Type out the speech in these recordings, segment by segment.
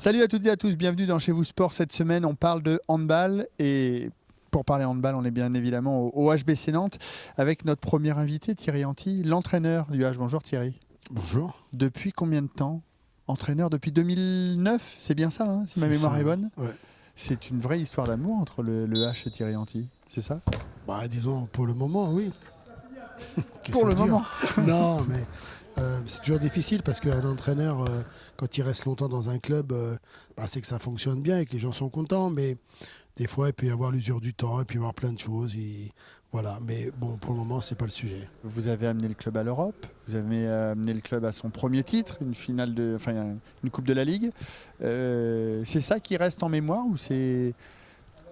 Salut à toutes et à tous, bienvenue dans Chez vous Sport. Cette semaine, on parle de handball et pour parler handball, on est bien évidemment au HBC Nantes avec notre premier invité, Thierry Anti, l'entraîneur du H. Bonjour Thierry. Bonjour. Depuis combien de temps? Entraîneur depuis 2009, c'est bien ça, hein, si ma mémoire est bonne. Ouais. C'est une vraie histoire d'amour entre le H et Thierry Anti, c'est ça? Disons pour le moment, oui. Pour le moment. Non, mais c'est toujours difficile parce qu'un entraîneur, quand il reste longtemps dans un club, c'est que ça fonctionne bien et que les gens sont contents. Mais des fois, il peut y avoir l'usure du temps, il peut y avoir plein de choses. Voilà. Mais bon, pour le moment, c'est pas le sujet. Vous avez amené le club à l'Europe, vous avez amené le club à son premier titre, une Coupe de la Ligue. C'est ça qui reste en mémoire ou c'est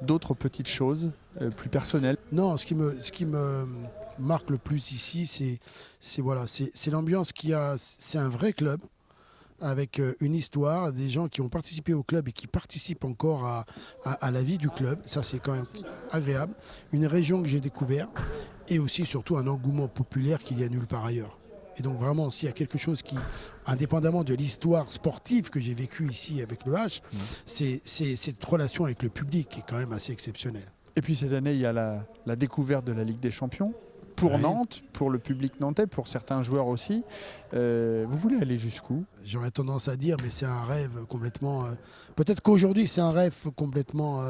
d'autres petites choses plus personnelles? Non, ce qui me marque le plus ici, c'est l'ambiance qu'il y a. C'est un vrai club avec une histoire, des gens qui ont participé au club et qui participent encore à la vie du club. Ça, c'est quand même agréable. Une région que j'ai découverte et aussi, surtout, un engouement populaire qu'il y a nulle part ailleurs. Et donc, vraiment, s'il y a quelque chose qui, indépendamment de l'histoire sportive que j'ai vécue ici avec le H, c'est cette relation avec le public qui est quand même assez exceptionnelle. Et puis cette année, il y a la découverte de la Ligue des Champions. Pour Nantes, pour le public nantais, pour certains joueurs aussi. Vous voulez aller jusqu'où? J'aurais tendance à dire, mais c'est un rêve complètement... peut-être qu'aujourd'hui, c'est un rêve complètement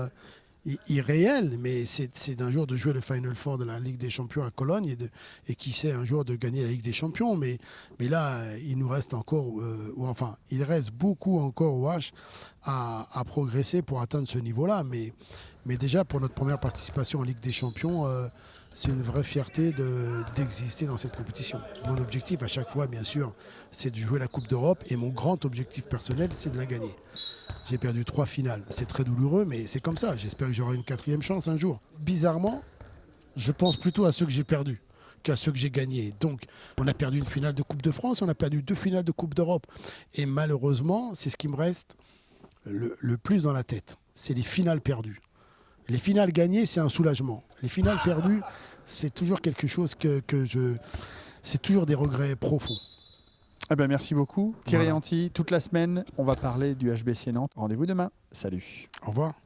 irréel, mais c'est d'un jour de jouer le Final Four de la Ligue des Champions à Cologne et qui sait un jour de gagner la Ligue des Champions. Mais là, il nous reste encore... il reste beaucoup encore au H à progresser pour atteindre ce niveau-là. Mais déjà, pour notre première participation en Ligue des Champions... c'est une vraie fierté d'exister dans cette compétition. Mon objectif à chaque fois, bien sûr, c'est de jouer la Coupe d'Europe et mon grand objectif personnel, c'est de la gagner. J'ai perdu 3 finales. C'est très douloureux, mais c'est comme ça. J'espère que j'aurai une 4e chance un jour. Bizarrement, je pense plutôt à ceux que j'ai perdus qu'à ceux que j'ai gagnés. Donc, on a perdu une finale de Coupe de France, on a perdu 2 finales de Coupe d'Europe. Et malheureusement, c'est ce qui me reste le plus dans la tête. C'est les finales perdues. Les finales gagnées, c'est un soulagement. Les finales perdues, c'est toujours quelque chose c'est toujours des regrets profonds. Eh ben, merci beaucoup. Thierry Anti, toute la semaine, on va parler du HBC Nantes. Rendez-vous demain. Salut. Au revoir.